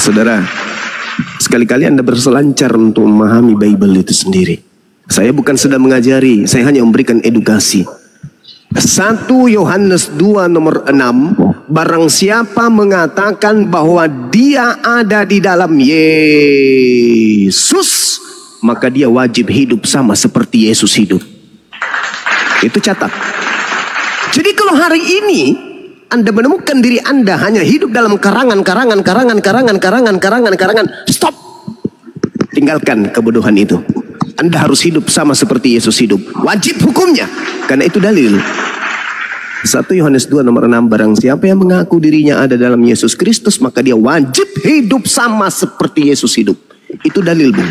Saudara, sekali-kali Anda berselancar untuk memahami Bible itu sendiri. Saya bukan sedang mengajari, saya hanya memberikan edukasi. 1 Yohanes 2 nomor 6, barang siapa mengatakan bahwa dia ada di dalam Yesus, maka dia wajib hidup sama seperti Yesus hidup. Itu catat. Jadi kalau hari ini Anda menemukan diri Anda hanya hidup dalam karangan, stop. Tinggalkan kebodohan itu. Anda harus hidup sama seperti Yesus hidup. Wajib hukumnya. Karena itu dalil. 1 Yohanes 2 nomor 6, barang siapa yang mengaku dirinya ada dalam Yesus Kristus, maka dia wajib hidup sama seperti Yesus hidup. Itu dalil, Bung.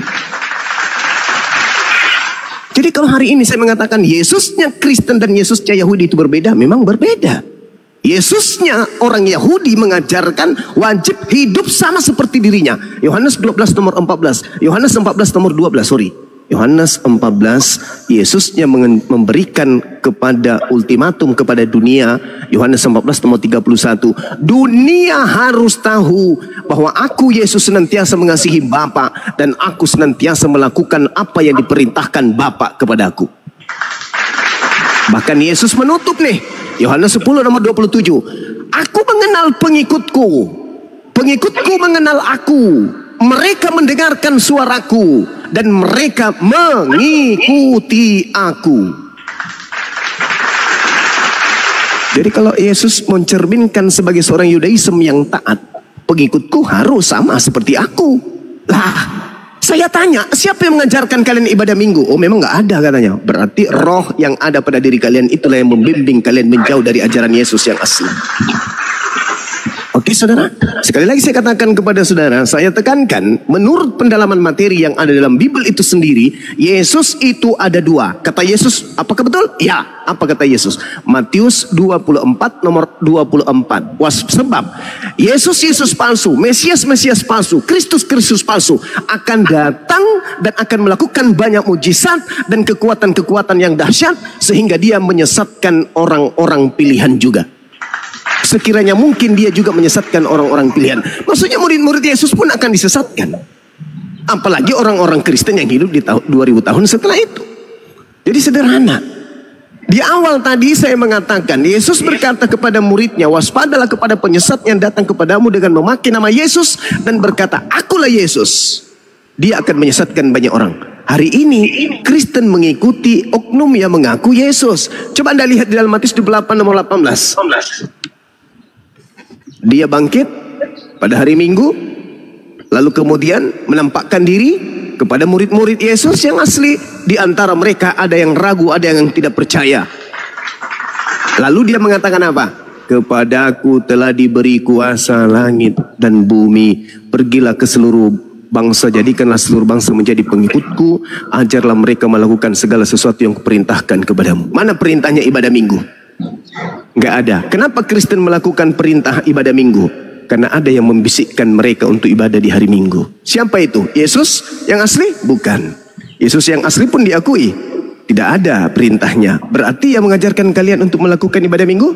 Jadi kalau hari ini saya mengatakan Yesusnya Kristen dan Yesusnya Yahudi itu berbeda, memang berbeda. Yesusnya orang Yahudi mengajarkan wajib hidup sama seperti dirinya. Yohanes 12 nomor 14. Yohanes 14 nomor 12, sorry. Yohanes 14, Yesusnya memberikan kepada ultimatum kepada dunia. Yohanes 14 nomor 31. Dunia harus tahu bahwa aku Yesus senantiasa mengasihi Bapa dan aku senantiasa melakukan apa yang diperintahkan Bapa kepadaku. Bahkan Yesus menutup nih. Yohanes 10 nomor 27. Aku mengenal pengikutku. Pengikutku mengenal aku. Mereka mendengarkan suaraku dan mereka mengikuti aku. Jadi kalau Yesus mencerminkan sebagai seorang Yudaism yang taat, pengikutku harus sama seperti aku. Lah, saya tanya, siapa yang mengajarkan kalian ibadah minggu? Oh, memang nggak ada katanya. Berarti roh yang ada pada diri kalian itulah yang membimbing kalian menjauh dari ajaran Yesus yang asli. Oke saudara, sekali lagi saya katakan kepada saudara, saya tekankan, menurut pendalaman materi yang ada dalam Bible itu sendiri, Yesus itu ada dua. Kata Yesus, apakah betul? Ya, apa kata Yesus? Matius 24 nomor 24. Sebab Yesus palsu, Mesias palsu, Kristus palsu akan datang dan akan melakukan banyak mujizat dan kekuatan-kekuatan yang dahsyat sehingga dia menyesatkan orang-orang pilihan juga. Sekiranya mungkin dia juga menyesatkan orang-orang pilihan. Maksudnya murid-murid Yesus pun akan disesatkan. Apalagi orang-orang Kristen yang hidup di 2000 tahun setelah itu. Jadi sederhana. Di awal tadi saya mengatakan, Yesus berkata kepada muridnya, waspadalah kepada penyesat yang datang kepadamu dengan memakai nama Yesus dan berkata, akulah Yesus. Dia akan menyesatkan banyak orang. Hari ini Kristen mengikuti oknum yang mengaku Yesus. Coba Anda lihat di dalam Matius 28 nomor 18. Dia bangkit pada hari Minggu, lalu kemudian menampakkan diri kepada murid-murid Yesus yang asli. Di antara mereka ada yang ragu, ada yang tidak percaya. Lalu dia mengatakan apa? Kepadaku telah diberi kuasa langit dan bumi. Pergilah ke seluruh bangsa, jadikanlah seluruh bangsa menjadi pengikutku. Ajarlah mereka melakukan segala sesuatu yang kuperintahkan kepadamu. Mana perintahnya ibadah Minggu? Nggak ada. Kenapa Kristen melakukan perintah ibadah Minggu? Karena ada yang membisikkan mereka untuk ibadah di hari Minggu. Siapa itu? Yesus yang asli? Bukan. Yesus yang asli pun diakui tidak ada perintahnya. Berarti yang mengajarkan kalian untuk melakukan ibadah Minggu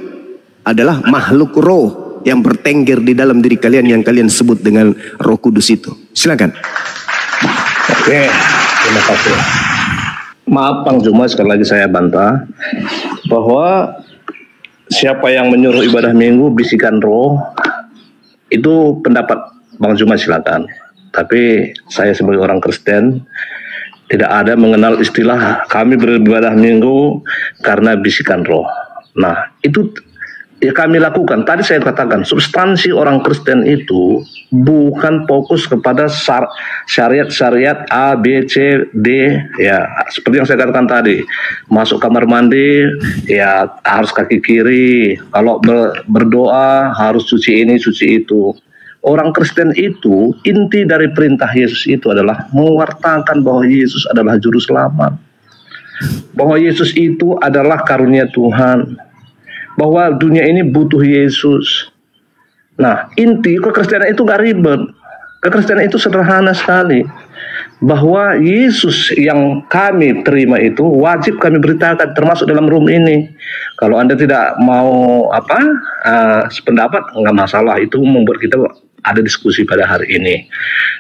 adalah makhluk roh yang bertengger di dalam diri kalian yang kalian sebut dengan Roh Kudus itu. Silakan. Oke, terima kasih. Maaf Bang Juma, sekali lagi saya bantah bahwa siapa yang menyuruh ibadah Minggu bisikan roh, itu pendapat Bang Juma, silakan. Tapi saya sebagai orang Kristen tidak ada mengenal istilah kami beribadah Minggu karena bisikan roh. Nah, itu ya kami lakukan. Tadi saya katakan substansi orang Kristen itu bukan fokus kepada syariat-syariat A, B, C, D. Ya, seperti yang saya katakan tadi, masuk kamar mandi ya harus kaki kiri. Kalau berdoa harus cuci ini, cuci itu. Orang Kristen itu, inti dari perintah Yesus itu adalah mewartakan bahwa Yesus adalah juru selamat, bahwa Yesus itu adalah karunia Tuhan, bahwa dunia ini butuh Yesus. Nah, inti kekristenan itu gak ribet. Kekristenan itu sederhana sekali. Bahwa Yesus yang kami terima itu wajib kami beritakan, termasuk dalam room ini. Kalau Anda tidak mau sependapat, nggak masalah. Itu membuat kita ada diskusi pada hari ini.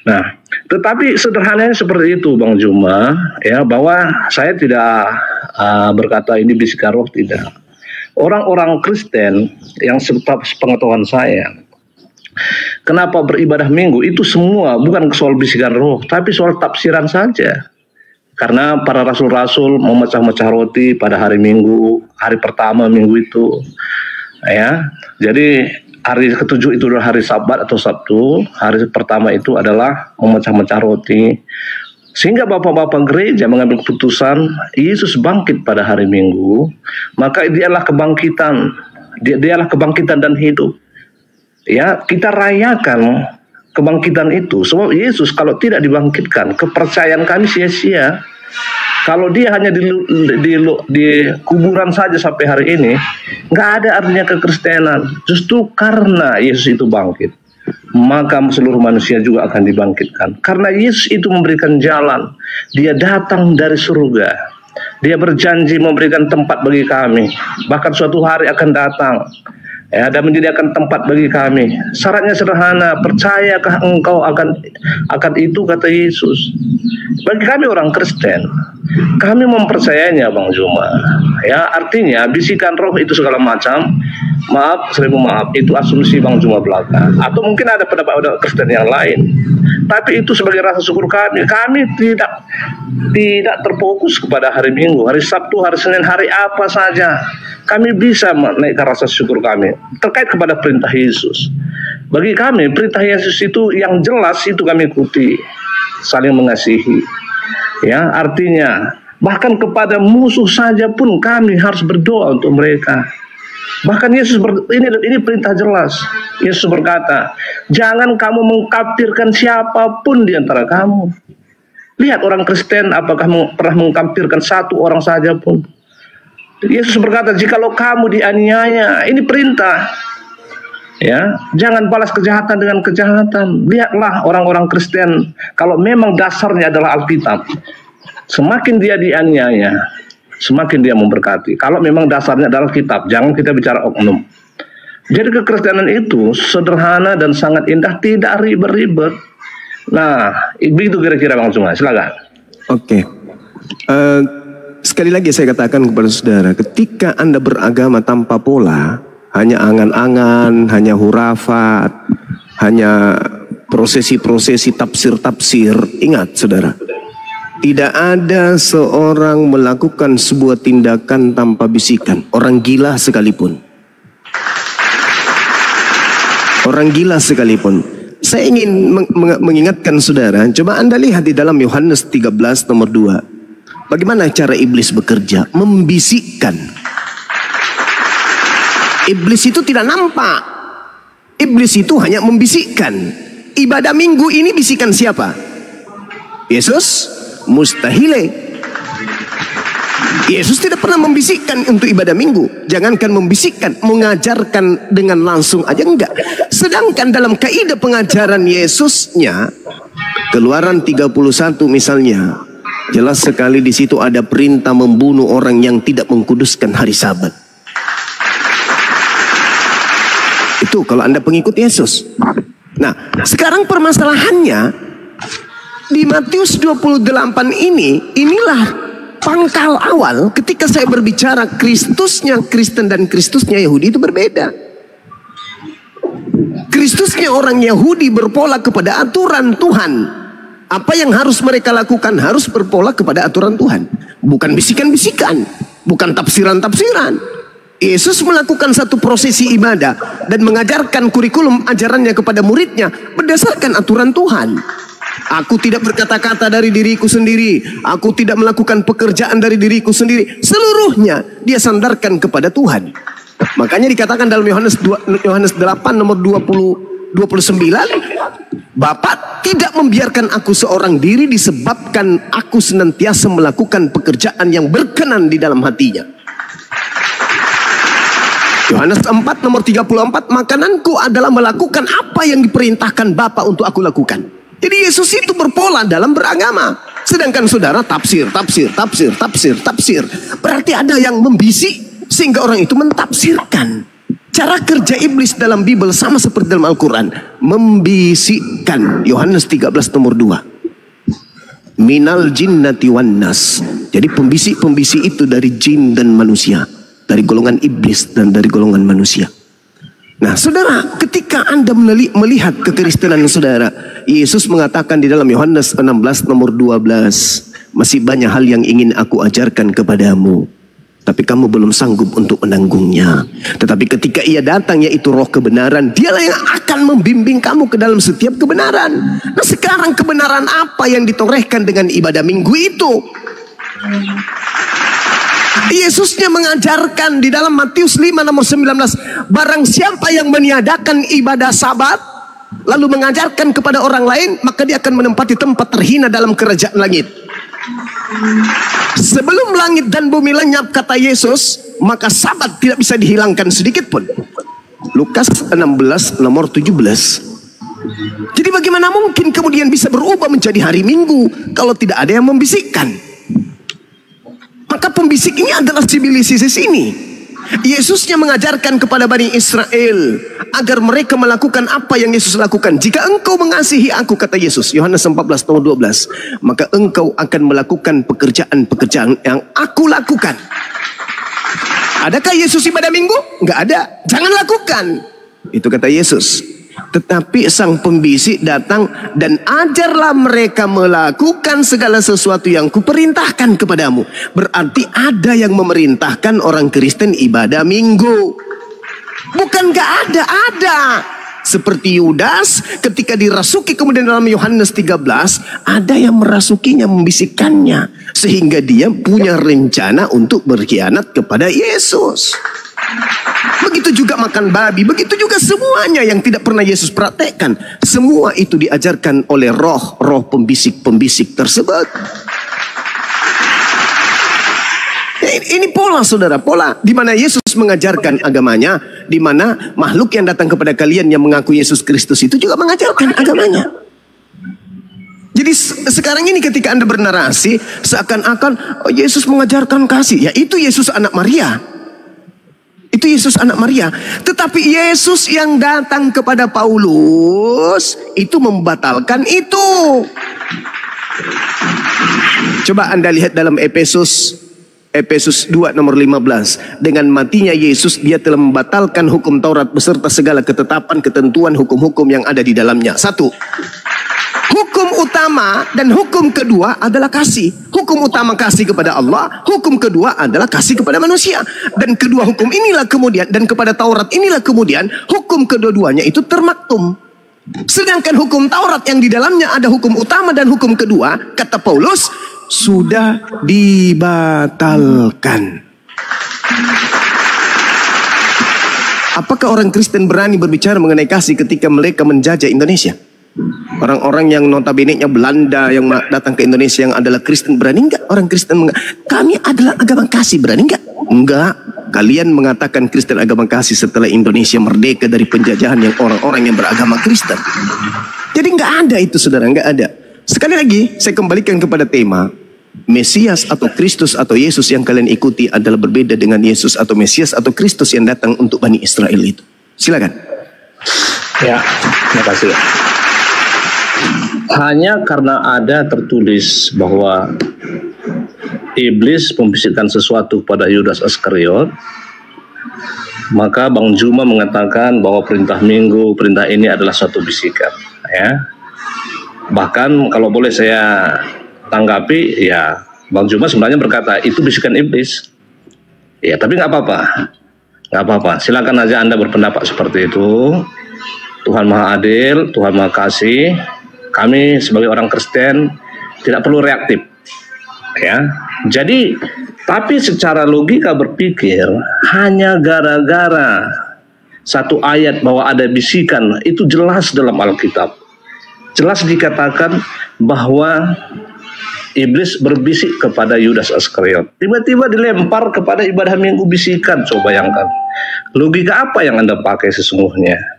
Nah, tetapi sederhananya seperti itu, Bang Juma, ya, bahwa saya tidak berkata ini bisikan roh, tidak. Orang-orang Kristen yang sepengetahuan saya, kenapa beribadah minggu itu semua bukan soal bisikan roh, tapi soal tafsiran saja. Karena para rasul-rasul memecah-mecah roti pada hari Minggu, hari pertama minggu itu, ya. Jadi hari ketujuh itu adalah hari Sabat atau Sabtu. Hari pertama itu adalah memecah-mecah roti. Sehingga bapak-bapak gereja mengambil keputusan Yesus bangkit pada hari Minggu, maka dialah kebangkitan. Dialah kebangkitan dan hidup. Ya, kita rayakan kebangkitan itu. Sebab Yesus kalau tidak dibangkitkan, kepercayaan kami sia-sia. Kalau dia hanya di kuburan saja sampai hari ini, nggak ada artinya kekristenan. Justru karena Yesus itu bangkit, maka seluruh manusia juga akan dibangkitkan. Karena Yesus itu memberikan jalan. Dia datang dari surga. Dia berjanji memberikan tempat bagi kami. Bahkan suatu hari akan datang, ya, dan menyediakan tempat bagi kami. Syaratnya sederhana, percayakah engkau akan itu, kata Yesus. Bagi kami orang Kristen, kami mempercayainya, Bang Juma. Ya, artinya bisikan roh itu segala macam. Maaf, seribu maaf, itu asumsi Bang Juma belaka. Atau mungkin ada pendapat Kristen yang lain. Tapi itu sebagai rasa syukur kami. Kami tidak terfokus kepada hari Minggu, hari Sabtu, hari Senin, hari apa saja. Kami bisa menaikkan rasa syukur kami terkait kepada perintah Yesus. Bagi kami, perintah Yesus itu yang jelas itu kami ikuti. Saling mengasihi. Ya, artinya bahkan kepada musuh saja pun kami harus berdoa untuk mereka. Bahkan Yesus ini perintah jelas. Yesus berkata, jangan kamu mengkafirkan siapapun di antara kamu. Lihat orang Kristen apakah pernah mengkafirkan satu orang saja pun. Yesus berkata, jikalau kamu dianiaya, ini perintah. Ya, jangan balas kejahatan dengan kejahatan. Lihatlah orang-orang Kristen, kalau memang dasarnya adalah Alkitab, semakin dia dianiaya, semakin dia memberkati. Kalau memang dasarnya adalah kitab, jangan kita bicara oknum. Jadi kekristenan itu sederhana dan sangat indah, tidak ribet-ribet. Nah, begitu kira-kira Bang Juma, silakan. Oke. Sekali lagi saya katakan kepada saudara, ketika Anda beragama tanpa pola, hanya angan-angan, hanya hurafat, hanya prosesi-prosesi tafsir-tafsir, ingat saudara, tidak ada seorang melakukan sebuah tindakan tanpa bisikan. Orang gila sekalipun. Orang gila sekalipun. Saya ingin mengingatkan saudara, coba Anda lihat di dalam Yohanes 13 nomor 2. Bagaimana cara iblis bekerja? Membisikkan. Iblis itu tidak nampak. Iblis itu hanya membisikkan. Ibadah minggu ini bisikan siapa? Yesus? Mustahile. Yesus tidak pernah membisikkan untuk ibadah minggu. Jangankan membisikkan, mengajarkan dengan langsung aja enggak. Sedangkan dalam kaidah pengajaran Yesusnya, Keluaran 31 misalnya, jelas sekali di situ ada perintah membunuh orang yang tidak mengkuduskan hari Sabat. Itu kalau Anda pengikut Yesus. Nah, sekarang permasalahannya di Matius 28 inilah pangkal awal ketika saya berbicara Kristusnya Kristen dan Kristusnya Yahudi itu berbeda. Kristusnya orang Yahudi berpola kepada aturan Tuhan. Apa yang harus mereka lakukan harus berpola kepada aturan Tuhan. Bukan bisikan-bisikan, bukan tafsiran-tafsiran. Yesus melakukan satu prosesi ibadah dan mengajarkan kurikulum ajarannya kepada muridnya berdasarkan aturan Tuhan. Aku tidak berkata-kata dari diriku sendiri. Aku tidak melakukan pekerjaan dari diriku sendiri. Seluruhnya dia sandarkan kepada Tuhan. Makanya dikatakan dalam Yohanes 8 nomor 29, Bapa tidak membiarkan aku seorang diri disebabkan aku senantiasa melakukan pekerjaan yang berkenan di dalam hatinya. Yohanes 4 nomor 34, makananku adalah melakukan apa yang diperintahkan Bapa untuk aku lakukan. Jadi Yesus itu berpola dalam beragama. Sedangkan saudara tafsir. Berarti ada yang membisik sehingga orang itu mentafsirkan. Cara kerja iblis dalam Bible sama seperti dalam Al-Quran. Membisikkan. Yohanes 13 nomor 2. Minal jinnati wan nas. Jadi pembisik-pembisik itu dari jin dan manusia. Dari golongan iblis dan dari golongan manusia. Nah saudara, ketika Anda melihat kekristenan saudara, Yesus mengatakan di dalam Yohanes 16 nomor 12. Masih banyak hal yang ingin aku ajarkan kepadamu, tapi kamu belum sanggup untuk menanggungnya. Tetapi ketika ia datang, yaitu roh kebenaran, dialah yang akan membimbing kamu ke dalam setiap kebenaran. Nah sekarang kebenaran apa yang ditorehkan dengan ibadah minggu itu? Yesusnya mengajarkan di dalam Matius 5 nomor 19. Barang siapa yang meniadakan ibadah sabat, lalu mengajarkan kepada orang lain, maka dia akan menempati tempat terhina dalam kerajaan langit. Sebelum langit dan bumi lenyap, kata Yesus, maka sabat tidak bisa dihilangkan sedikit pun. Lukas 16 nomor 17. Jadi bagaimana mungkin kemudian bisa berubah menjadi hari Minggu kalau tidak ada yang membisikkan? Maka pembisik ini adalah sivilisasi ini. Yesusnya mengajarkan kepada Bani Israel agar mereka melakukan apa yang Yesus lakukan. Jika engkau mengasihi aku, kata Yesus, Yohanes 14 nomor 12, maka engkau akan melakukan pekerjaan-pekerjaan yang aku lakukan. Adakah Yesus ibadah minggu? Enggak ada. Jangan lakukan. Itu kata Yesus. Tetapi sang pembisik datang dan ajarlah mereka melakukan segala sesuatu yang kuperintahkan kepadamu. Berarti ada yang memerintahkan orang Kristen ibadah minggu. Bukan gak ada, ada. Seperti Yudas ketika dirasuki kemudian dalam Yohanes 13, ada yang merasukinya, membisikkannya. Sehingga dia punya rencana untuk berkhianat kepada Yesus. Begitu juga makan babi, begitu juga semuanya yang tidak pernah Yesus praktekkan. Semua itu diajarkan oleh roh pembisik-pembisik tersebut. Ini pola saudara, pola di mana Yesus mengajarkan agamanya, di mana makhluk yang datang kepada kalian yang mengaku Yesus Kristus itu juga mengajarkan agamanya. Jadi sekarang ini ketika Anda bernarasi seakan-akan Yesus mengajarkan kasih, ya itu Yesus anak Maria. Itu Yesus anak Maria. Tetapi Yesus yang datang kepada Paulus itu membatalkan itu. Coba Anda lihat dalam Efesus 2 nomor 15. Dengan matinya Yesus, dia telah membatalkan hukum Taurat beserta segala ketetapan, ketentuan, hukum-hukum yang ada di dalamnya. 1. Hukum utama dan hukum kedua adalah kasih. Hukum utama kasih kepada Allah, hukum kedua adalah kasih kepada manusia. Dan kedua hukum inilah kemudian, dan kepada Taurat inilah kemudian, hukum kedua-duanya itu termaktum. Sedangkan hukum Taurat yang di dalamnya ada hukum utama dan hukum kedua, kata Paulus, sudah dibatalkan. Apakah orang Kristen berani berbicara mengenai kasih ketika mereka menjajah Indonesia? Orang-orang yang notabene-nya Belanda yang datang ke Indonesia yang adalah Kristen, berani enggak orang Kristen kami adalah agama kasih, berani enggak? Enggak. Kalian mengatakan Kristen agama kasih setelah Indonesia merdeka dari penjajahan yang orang-orang yang beragama Kristen. Jadi enggak ada itu saudara, enggak ada. Sekali lagi saya kembalikan kepada tema, Mesias atau Kristus atau Yesus yang kalian ikuti adalah berbeda dengan Yesus atau Mesias atau Kristus yang datang untuk Bani Israel itu. Silakan. Ya, terima kasih. Hanya karena ada tertulis bahwa iblis membisikkan sesuatu pada Yudas Iskariot, maka Bang Juma mengatakan bahwa perintah minggu, perintah ini adalah suatu bisikan. Ya. Bahkan kalau boleh saya tanggapi, ya Bang Juma sebenarnya berkata itu bisikan iblis. Ya, tapi nggak apa-apa, nggak apa-apa. Silakan aja Anda berpendapat seperti itu. Tuhan Maha Adil, Tuhan Maha Kasih. Kami sebagai orang Kristen tidak perlu reaktif, ya. Jadi, tapi secara logika berpikir, hanya gara-gara satu ayat bahwa ada bisikan, itu jelas dalam Alkitab. Jelas dikatakan bahwa iblis berbisik kepada Yudas Iskariot. Tiba-tiba dilempar kepada ibadah minggu bisikan. Coba bayangkan. Logika apa yang Anda pakai sesungguhnya?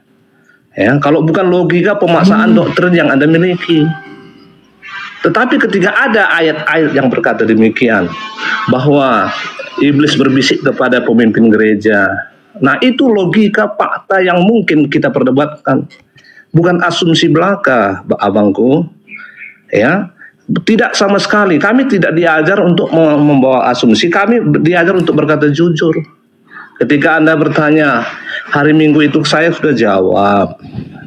Ya, kalau bukan logika pemaksaan doktrin yang Anda miliki. Tetapi ketika ada ayat-ayat yang berkata demikian, bahwa iblis berbisik kepada pemimpin gereja, Nah, itu logika fakta yang mungkin kita perdebatkan. Bukan asumsi belaka, abangku. Ya, tidak sama sekali. Kami tidak diajar untuk membawa asumsi. Kami diajar untuk berkata jujur. Ketika Anda bertanya, hari Minggu itu, saya sudah jawab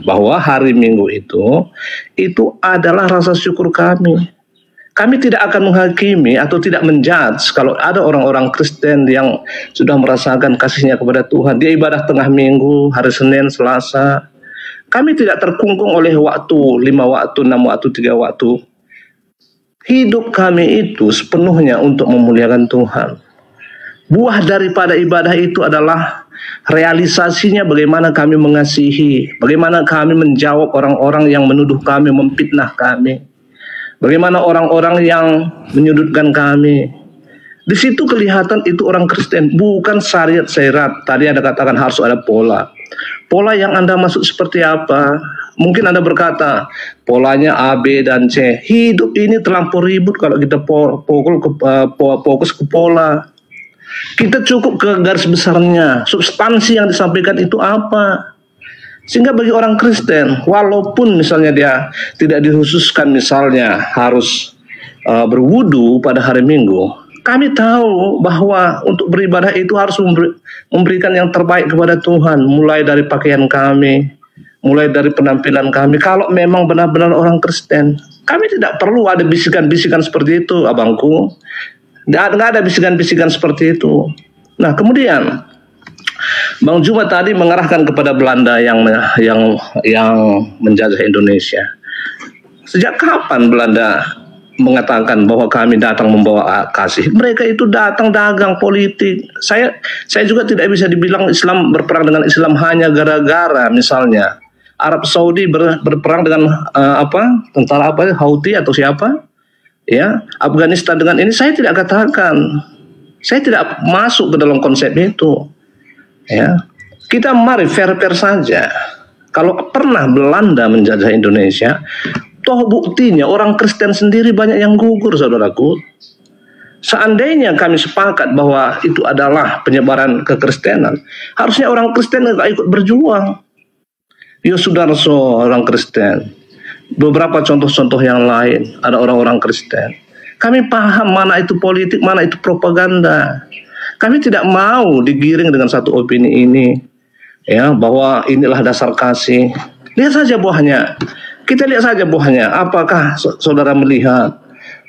bahwa hari Minggu itu adalah rasa syukur kami. Kami tidak akan menghakimi atau tidak menjudge kalau ada orang-orang Kristen yang sudah merasakan kasihnya kepada Tuhan. Dia ibadah tengah minggu, hari Senin, Selasa. Kami tidak terkungkung oleh waktu, 5 waktu, 6 waktu, 3 waktu. Hidup kami itu sepenuhnya untuk memuliakan Tuhan. Buah daripada ibadah itu adalah realisasinya bagaimana kami mengasihi, bagaimana kami menjawab orang-orang yang menuduh kami, memfitnah kami. Bagaimana orang-orang yang menyudutkan kami. Di situ kelihatan itu orang Kristen, bukan syariat syarat. Tadi Anda katakan harus ada pola. Pola yang Anda maksud seperti apa? Mungkin Anda berkata, polanya A, B, dan C. Hidup ini terlampau ribut kalau kita fokus ke pola. Kita cukup ke garis besarnya. Substansi yang disampaikan itu apa? Sehingga bagi orang Kristen, walaupun misalnya dia tidak dikhususkan misalnya harus berwudu pada hari Minggu, kami tahu bahwa untuk beribadah itu harus memberikan yang terbaik kepada Tuhan, mulai dari pakaian kami, mulai dari penampilan kami. Kalau memang benar-benar orang Kristen, kami tidak perlu ada bisikan-bisikan seperti itu, abangku. Nggak ada bisikan-bisikan seperti itu. Nah, kemudian Bang Juma tadi mengarahkan kepada Belanda yang menjajah Indonesia. Sejak kapan Belanda mengatakan bahwa kami datang membawa kasih? Mereka itu datang dagang politik. Saya juga tidak bisa dibilang Islam berperang dengan Islam hanya gara-gara misalnya Arab Saudi berperang dengan tentara Houthi atau siapa? Ya, Afghanistan dengan ini saya tidak katakan. Saya tidak masuk ke dalam konsep itu. Ya, kita mari fair-fair saja. Kalau pernah Belanda menjajah Indonesia, toh buktinya orang Kristen sendiri banyak yang gugur, saudaraku. Seandainya kami sepakat bahwa itu adalah penyebaran kekristenan, harusnya orang Kristen nggak ikut berjuang. Yosudarso orang Kristen, beberapa contoh-contoh yang lain ada orang-orang Kristen. Kami paham mana itu politik, mana itu propaganda. Kami tidak mau digiring dengan satu opini ini, ya, bahwa inilah dasar kasih. Lihat saja buahnya. Kita lihat saja buahnya. Apakah saudara melihat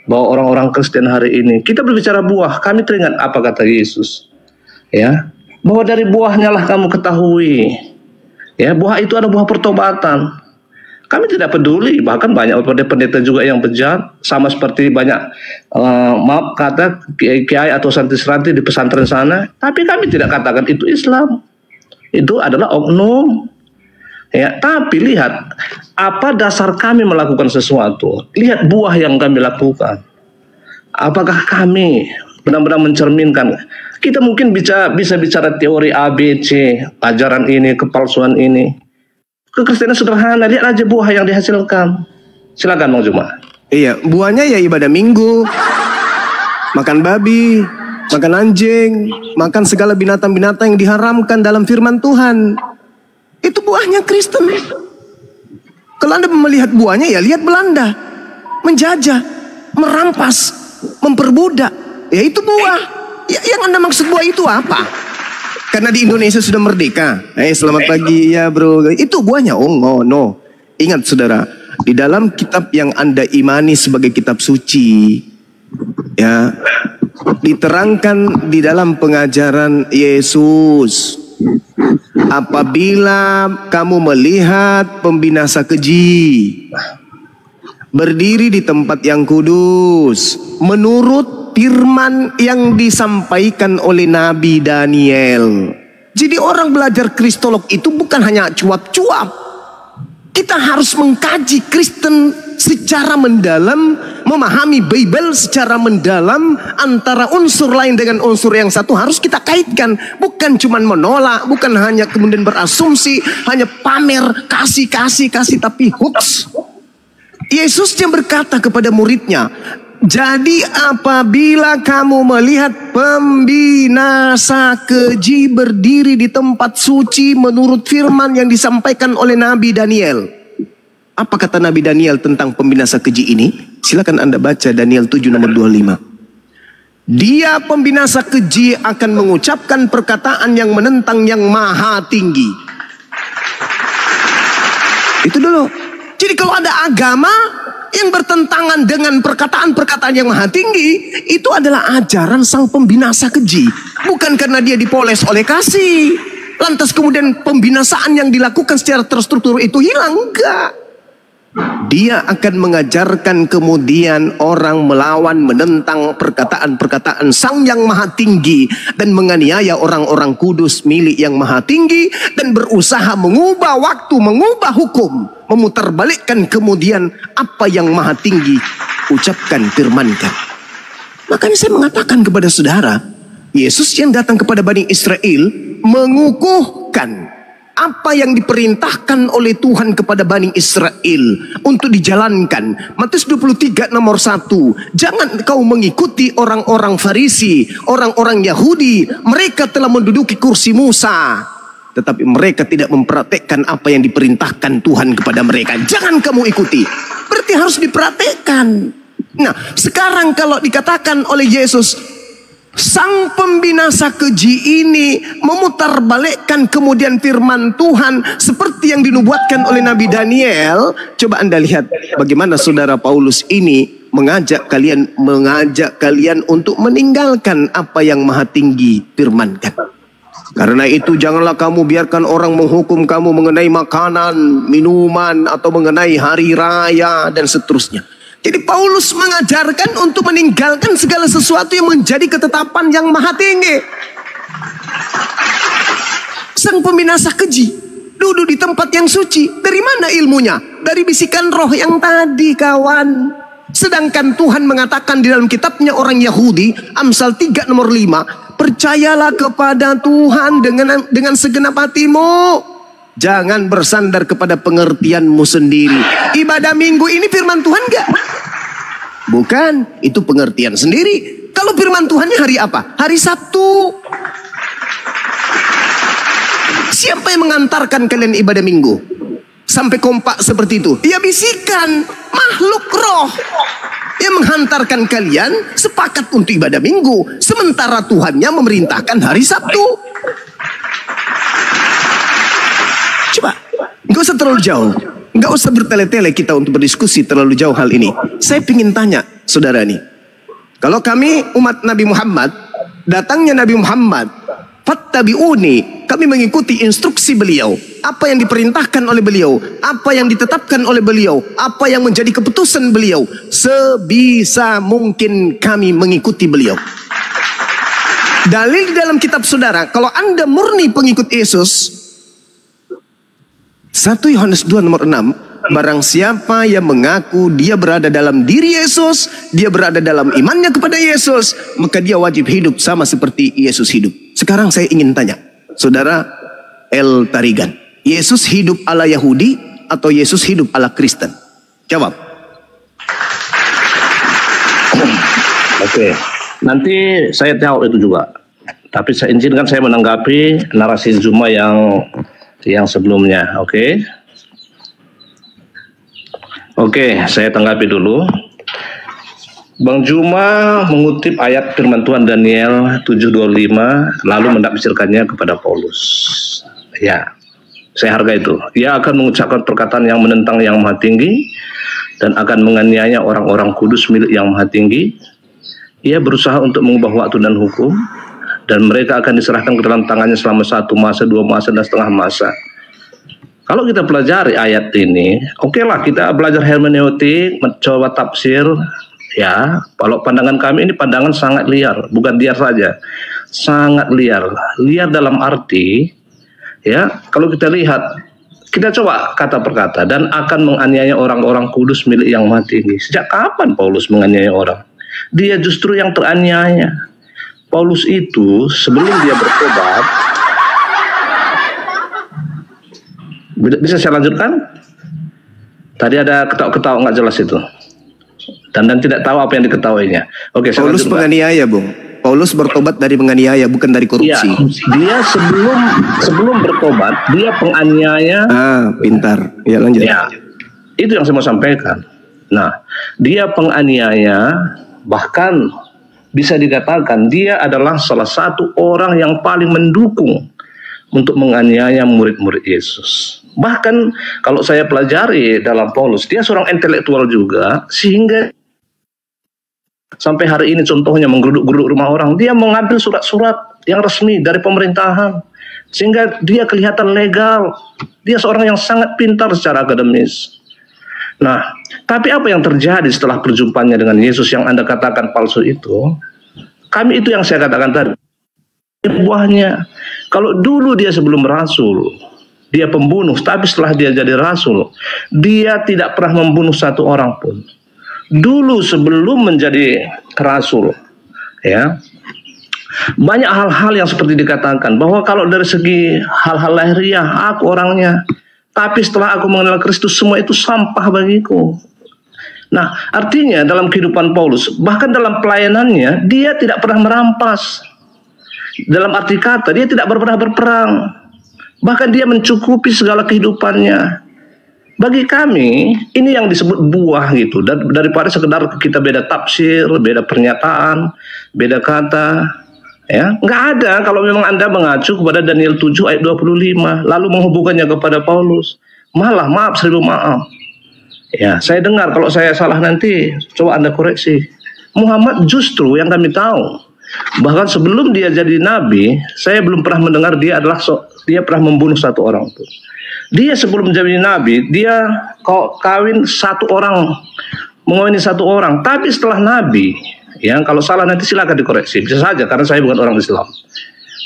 bahwa orang-orang Kristen hari ini, kita berbicara buah, kami teringat apa kata Yesus, ya, bahwa dari buahnya lah kamu ketahui, ya, buah itu ada buah pertobatan. Kami tidak peduli, bahkan banyak pendeta juga yang bejat, sama seperti banyak kata kiai atau santri-santri di pesantren sana. Tapi kami tidak katakan itu Islam, itu adalah oknum. Ya, tapi lihat apa dasar kami melakukan sesuatu. Lihat buah yang kami lakukan. Apakah kami benar-benar mencerminkan? Kita mungkin bisa bicara teori A, B, C, ajaran ini, kepalsuan ini. Kekristenan sederhana, lihat aja buah yang dihasilkan. Silakan Bang Juma. Iya, buahnya ya ibadah Minggu, makan babi, makan anjing, makan segala binatang-binatang yang diharamkan dalam firman Tuhan. Itu buahnya Kristen. Kalau Anda melihat buahnya, ya lihat Belanda menjajah, merampas, memperbudak. Ya itu buah. Ya, yang Anda maksud buah itu apa? Karena di Indonesia sudah merdeka. Selamat pagi ya bro. Itu buahnya. Oh no. Ingat saudara, di dalam kitab yang Anda imani sebagai kitab suci, ya, diterangkan di dalam pengajaran Yesus, apabila kamu melihat pembinasa keji berdiri di tempat yang kudus, menurut firman yang disampaikan oleh Nabi Daniel. Jadi orang belajar Kristolog itu bukan hanya cuap-cuap. Kita harus mengkaji Kristen secara mendalam, memahami Bible secara mendalam. Antara unsur lain dengan unsur yang satu harus kita kaitkan. Bukan cuma menolak, bukan hanya kemudian berasumsi, hanya pamer, kasih, tapi hoax. Yesus yang berkata kepada muridnya, Jadi apabila kamu melihat pembinasa keji berdiri di tempat suci menurut firman yang disampaikan oleh Nabi Daniel. Apa kata Nabi Daniel tentang pembinasa keji ini? Silakan Anda baca Daniel 7 nomor 25. Dia pembinasa keji akan mengucapkan perkataan yang menentang yang maha tinggi. Itu dulu. Jadi kalau ada agama yang bertentangan dengan perkataan-perkataan yang maha tinggi, itu adalah ajaran sang pembinasa keji. Bukan karena dia dipoles oleh kasih, lantas kemudian pembinasaan yang dilakukan secara terstruktur itu hilang. Enggak. Dia akan mengajarkan kemudian orang melawan, menentang perkataan-perkataan sang yang maha tinggi, dan menganiaya orang-orang kudus milik yang maha tinggi, dan berusaha mengubah waktu, mengubah hukum, memutarbalikkan kemudian apa yang maha tinggi ucapkan, firmankan. Makanya saya mengatakan kepada saudara, Yesus yang datang kepada Bani Israel mengukuhkan apa yang diperintahkan oleh Tuhan kepada Bani Israel untuk dijalankan. Matius 23 nomor 1. Jangan kau mengikuti orang-orang Farisi, orang-orang Yahudi. Mereka telah menduduki kursi Musa, tetapi mereka tidak mempraktekkan apa yang diperintahkan Tuhan kepada mereka. Jangan kamu ikuti. Berarti harus dipraktekkan. Nah, sekarang kalau dikatakan oleh Yesus, sang pembinasa keji ini memutarbalikkan kemudian firman Tuhan seperti yang dinubuatkan oleh Nabi Daniel. Coba Anda lihat bagaimana saudara Paulus ini mengajak kalian untuk meninggalkan apa yang maha tinggi firmankan. Karena itu janganlah kamu biarkan orang menghukum kamu mengenai makanan, minuman, atau mengenai hari raya dan seterusnya. Jadi Paulus mengajarkan untuk meninggalkan segala sesuatu yang menjadi ketetapan yang maha tinggi. Sang pembinasa keji duduk di tempat yang suci. Dari mana ilmunya? Dari bisikan roh yang tadi, kawan. Sedangkan Tuhan mengatakan di dalam kitabnya orang Yahudi, Amsal 3 nomor 5, percayalah kepada Tuhan dengan segenap hatimu. Jangan bersandar kepada pengertianmu sendiri. Ibadah minggu ini firman Tuhan enggak? Bukan, itu pengertian sendiri. Kalau firman Tuhannya hari apa? Hari Sabtu. Siapa yang mengantarkan kalian ibadah minggu sampai kompak seperti itu? Ya bisikan makhluk roh yang menghantarkan kalian sepakat untuk ibadah minggu, sementara Tuhannya memerintahkan hari Sabtu. Coba, nggak usah terlalu jauh, nggak usah bertele-tele kita untuk berdiskusi terlalu jauh hal ini. Saya ingin tanya, saudara nih, kalau kami umat Nabi Muhammad, datangnya Nabi Muhammad, fattabi'uni, kami mengikuti instruksi beliau, apa yang diperintahkan oleh beliau, apa yang ditetapkan oleh beliau, apa yang menjadi keputusan beliau, sebisa mungkin kami mengikuti beliau. Dalil di dalam kitab saudara, kalau Anda murni pengikut Yesus, 1 Yohanes 2 nomor 6, barang siapa yang mengaku dia berada dalam diri Yesus, dia berada dalam imannya kepada Yesus, maka dia wajib hidup sama seperti Yesus hidup. Sekarang saya ingin tanya, saudara El Tarigan, Yesus hidup ala Yahudi atau Yesus hidup ala Kristen? Jawab. Oke, nanti saya tahu itu juga. Tapi saya izinkan saya menanggapi narasi Zuma yang sebelumnya. Oke, saya tanggapi dulu. Bang Juma mengutip ayat firman Tuhan Daniel 7:25 lalu menafsirkannya kepada Paulus. Ya, saya hargai itu. Ia akan mengucapkan perkataan yang menentang yang maha tinggi dan akan menganiaya orang-orang kudus milik yang maha tinggi. Ia berusaha untuk mengubah waktu dan hukum, dan mereka akan diserahkan ke dalam tangannya selama 1 masa, 2 masa, dan setengah masa. Kalau kita pelajari ayat ini, okelah kita belajar hermeneutik, mencoba tafsir, ya. Kalau pandangan kami ini pandangan sangat liar, bukan liar saja, sangat liar. Liar dalam arti, ya, kalau kita lihat, kita coba kata per kata, dan akan menganiaya orang-orang kudus milik yang maha tinggi. Sejak kapan Paulus menganiaya orang? Dia justru yang teraniaya. Paulus itu sebelum dia bertobat, bisa saya lanjutkan? Tadi ada ketawa-ketawa nggak jelas itu. dan tidak tahu apa yang diketahuinya. Oke, Paulus penganiaya, Bung. Paulus bertobat dari menganiaya, bukan dari korupsi. Ya, dia sebelum bertobat, dia penganiaya. Pintar. Ya, lanjut. Ya, itu yang saya mau sampaikan. Nah, dia penganiaya, bahkan bisa dikatakan dia adalah salah satu orang yang paling mendukung untuk menganiaya murid-murid Yesus. Bahkan kalau saya pelajari dalam Paulus, dia seorang intelektual juga, sehingga sampai hari ini contohnya menggeruduk-geruduk rumah orang, dia mengambil surat-surat yang resmi dari pemerintahan, sehingga dia kelihatan legal. Dia seorang yang sangat pintar secara akademis. Nah, tapi apa yang terjadi setelah perjumpaannya dengan Yesus yang Anda katakan palsu itu? Kami itu yang saya katakan tadi, buahnya. Kalau dulu dia sebelum rasul, dia pembunuh, tapi setelah dia jadi rasul, dia tidak pernah membunuh satu orang pun. Dulu sebelum menjadi rasul, ya, banyak hal-hal yang seperti dikatakan bahwa kalau dari segi hal-hal lahiriah aku orangnya, tapi setelah aku mengenal Kristus semua itu sampah bagiku. Nah, artinya dalam kehidupan Paulus, bahkan dalam pelayanannya, dia tidak pernah merampas. Dalam arti kata, dia tidak pernah berperang. Bahkan dia mencukupi segala kehidupannya. Bagi kami, ini yang disebut buah gitu. Daripada sekedar kita beda tafsir, beda pernyataan, beda kata. Ya, nggak ada kalau memang Anda mengacu kepada Daniel 7 ayat 25, lalu menghubungkannya kepada Paulus. Malah, maaf, 1000 maaf. Ya, saya dengar kalau saya salah nanti, coba Anda koreksi. Muhammad justru yang kami tahu, bahkan sebelum dia jadi nabi, saya belum pernah mendengar dia pernah membunuh satu orang pun. Dia sebelum menjadi nabi, dia kawin satu orang, mengawini satu orang. Tapi setelah nabi, ya, kalau salah nanti silakan dikoreksi, bisa saja karena saya bukan orang Islam.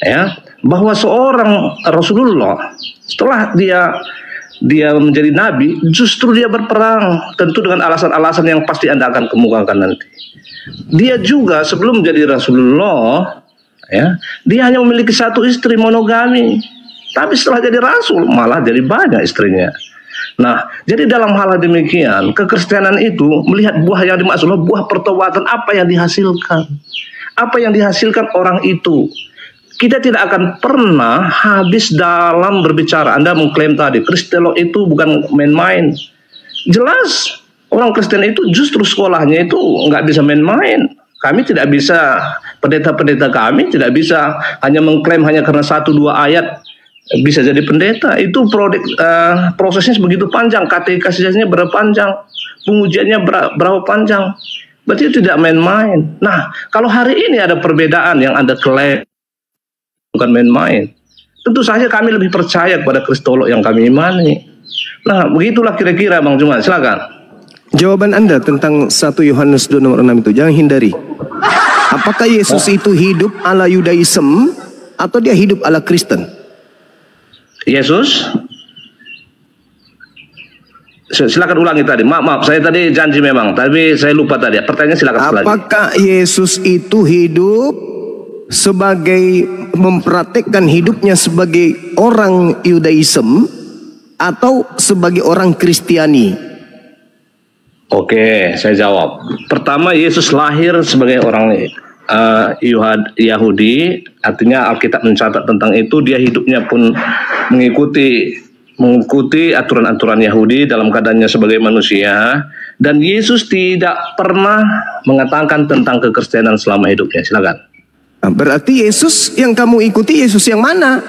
Ya, bahwa seorang Rasulullah setelah dia menjadi nabi, justru dia berperang, tentu dengan alasan-alasan yang pasti Anda akan kemukakan nanti. Dia juga sebelum menjadi Rasulullah, ya, dia hanya memiliki satu istri, monogami. Tapi setelah jadi rasul malah jadi banyak istrinya. Nah, jadi dalam hal demikian, kekristenan itu melihat buah yang dimaksud buah pertobatan, apa yang dihasilkan. Apa yang dihasilkan orang itu. Kita tidak akan pernah habis dalam berbicara. Anda mengklaim tadi, Kristolog itu bukan main-main. Jelas, orang Kristen itu justru sekolahnya itu nggak bisa main-main. Kami tidak bisa, pendeta-pendeta kami tidak bisa hanya mengklaim hanya karena 1-2 ayat bisa jadi pendeta. Itu prosesnya begitu panjang, katekisisnya berapa panjang, pengujiannya berapa panjang. Berarti tidak main-main. Nah, kalau hari ini ada perbedaan yang Anda klaim bukan main-main, tentu saja kami lebih percaya kepada Kristolog yang kami imani. Nah, begitulah kira-kira Bang Jumat, silakan. Jawaban Anda tentang 1 Yohanes 2 nomor 6 itu, jangan hindari. Apakah Yesus itu hidup ala Yudaism atau dia hidup ala Kristen? Yesus, silakan ulangi tadi. Maaf, saya tadi janji memang, tapi saya lupa tadi. Pertanyaan silakan lagi. Apakah Yesus itu hidup sebagai mempraktikkan hidupnya sebagai orang Yudaism atau sebagai orang Kristiani? Oke, saya jawab. Pertama, Yesus lahir sebagai orang Yahudi, artinya Alkitab mencatat tentang itu. Dia hidupnya pun mengikuti aturan-aturan Yahudi dalam keadaannya sebagai manusia. Dan Yesus tidak pernah mengatakan tentang kekristenan selama hidupnya. Silakan. Berarti Yesus yang kamu ikuti Yesus yang mana?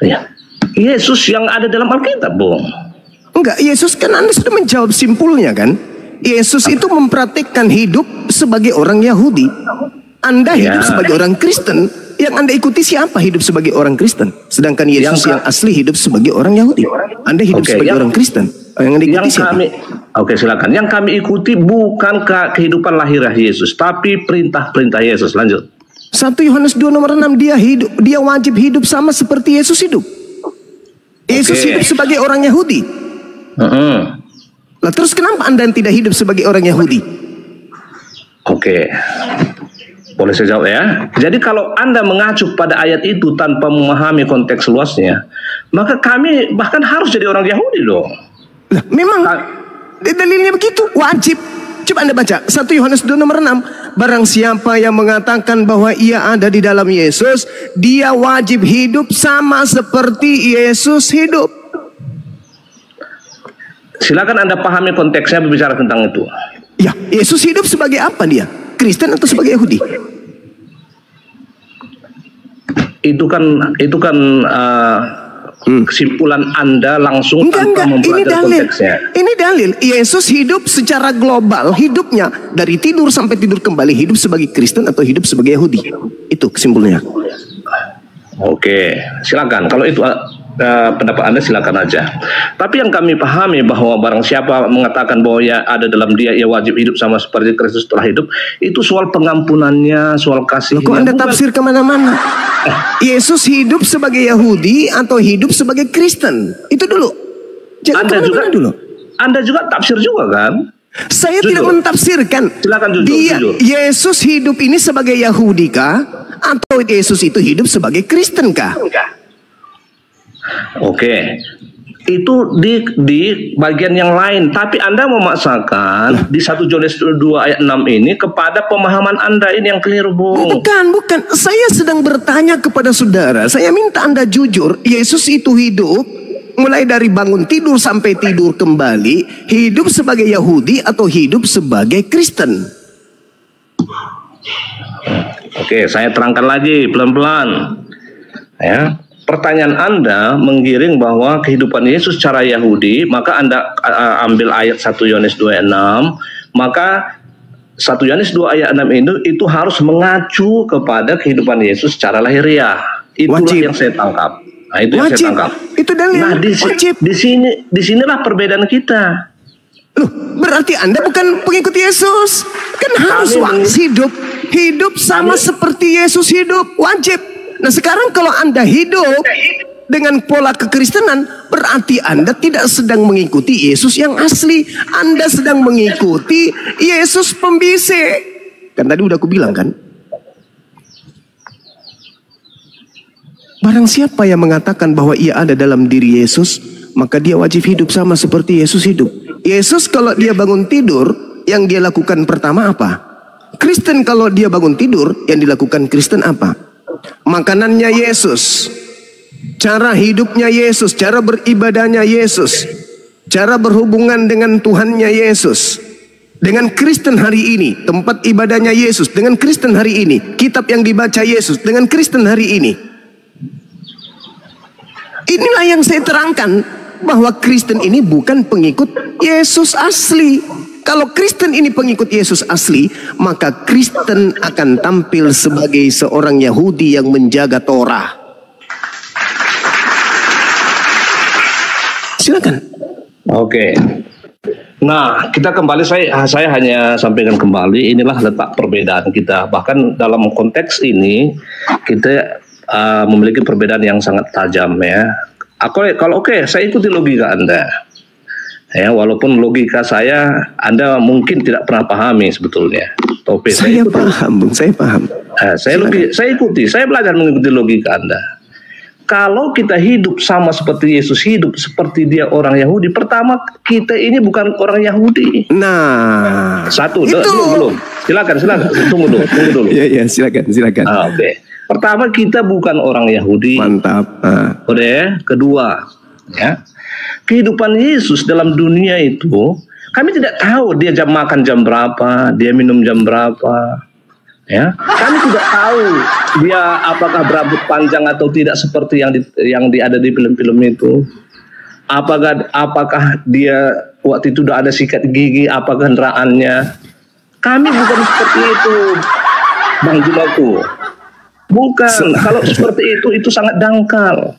Ya, Yesus yang ada dalam Alkitab, Bung. Enggak, Yesus kan Anda sudah menjawab simpulnya kan. Yesus itu mempraktikkan hidup sebagai orang Yahudi. Anda hidup sebagai orang Kristen. Yang Anda ikuti siapa hidup sebagai orang Kristen? Sedangkan Yesus yang asli hidup sebagai orang Yahudi. Anda hidup sebagai orang Kristen. Yang Anda ikuti siapa? Oke, silakan. Yang kami ikuti bukan kehidupan lahiriah Yesus, tapi perintah-perintah Yesus. Lanjut. 1 Yohanes 2 nomor 6, dia wajib hidup sama seperti Yesus hidup. Yesus hidup sebagai orang Yahudi. Lah terus kenapa Anda tidak hidup sebagai orang Yahudi? Oke. Boleh saya jawab ya? Jadi kalau Anda mengacu pada ayat itu tanpa memahami konteks luasnya, maka kami bahkan harus jadi orang Yahudi dong. Lah, memang dalilnya begitu, wajib. Coba Anda baca 1 Yohanes 2 nomor 6. Barang siapa yang mengatakan bahwa ia ada di dalam Yesus, dia wajib hidup sama seperti Yesus hidup. Silakan Anda pahami konteksnya berbicara tentang itu. Ya, Yesus hidup sebagai apa dia? Kristen atau sebagai Yahudi? Itu kan kesimpulan Anda langsung tanpa mempelajari konteksnya. Ini dalil. Yesus hidup secara global, hidupnya dari tidur sampai tidur kembali, hidup sebagai Kristen atau hidup sebagai Yahudi. Itu kesimpulannya. Oke, silakan. Kalau itu pendapat Anda silakan aja. Tapi yang kami pahami bahwa barang siapa mengatakan bahwa ya ada dalam dia, ia wajib hidup sama seperti Kristus telah hidup, itu soal pengampunannya, soal kasih. Kok Anda tafsir kemana-mana? Yesus hidup sebagai Yahudi atau hidup sebagai Kristen? Itu dulu. Jangan dulu. Anda juga tafsir juga kan? Saya tidak mentafsirkan. Silakan jujur. Yesus hidup ini sebagai Yahudi kah? Atau Yesus itu hidup sebagai Kristen kah? Oke, itu di bagian yang lain. Tapi Anda memaksakan di 1 Yohanes 2 ayat 6 ini kepada pemahaman Anda ini yang keliru, Bung. Bukan. Saya sedang bertanya kepada saudara. Saya minta Anda jujur. Yesus itu hidup mulai dari bangun tidur sampai tidur kembali, hidup sebagai Yahudi atau hidup sebagai Kristen? Oke, saya terangkan lagi pelan-pelan. Ya. Pertanyaan Anda menggiring bahwa kehidupan Yesus secara Yahudi, maka Anda ambil ayat 1 Yohanes 2 ayat 6, maka 1 Yohanes 2 ayat 6 itu harus mengacu kepada kehidupan Yesus secara lahiriah. Itulah wajib yang saya tangkap. Nah, itu wajib yang saya tangkap. Itu dalil. Nah, wajib. Disinilah perbedaan kita. Loh, berarti Anda bukan pengikut Yesus. Kan harus hidup sama seperti Yesus hidup, wajib. Nah sekarang kalau Anda hidup dengan pola kekristenan, berarti Anda tidak sedang mengikuti Yesus yang asli. Anda sedang mengikuti Yesus pembisik. Kan tadi udah aku bilang kan. Barang siapa yang mengatakan bahwa ia ada dalam diri Yesus, maka dia wajib hidup sama seperti Yesus hidup. Yesus kalau dia bangun tidur, yang dia lakukan pertama apa? Kristen kalau dia bangun tidur, yang dilakukan Kristen apa? Makanannya Yesus, cara hidupnya Yesus, cara beribadahnya Yesus, cara berhubungan dengan Tuhannya Yesus. Dengan Kristen hari ini, tempat ibadahnya Yesus. Dengan Kristen hari ini, kitab yang dibaca Yesus. Dengan Kristen hari ini. Inilah yang saya terangkan, bahwa Kristen ini bukan pengikut Yesus asli. Kalau Kristen ini pengikut Yesus asli, maka Kristen akan tampil sebagai seorang Yahudi yang menjaga Torah. Silakan. Oke. Nah, kita kembali, saya hanya sampaikan kembali, inilah letak perbedaan kita. Bahkan dalam konteks ini kita memiliki perbedaan yang sangat tajam ya. Kalau saya ikuti logika Anda. Ya, walaupun logika saya Anda mungkin tidak pernah pahami sebetulnya. Topik saya paham, Bung, saya paham. Saya ikuti, saya belajar mengikuti logika Anda. Kalau kita hidup sama seperti Yesus hidup, seperti dia orang Yahudi, pertama kita ini bukan orang Yahudi. Nah, belum. Silakan, tunggu dulu. Ya, silakan. Oke. Pertama kita bukan orang Yahudi. Mantap. Udah, kedua, ya. Kehidupan Yesus dalam dunia itu, kami tidak tahu dia jam makan jam berapa, dia minum jam berapa, ya. Kami tidak tahu dia apakah berambut panjang atau tidak seperti yang ada di film-film itu. Apakah dia waktu itu sudah ada sikat gigi, apa kendaraannya? Kami bukan seperti itu, Bang Jumaku. Bukan. Kalau seperti itu sangat dangkal.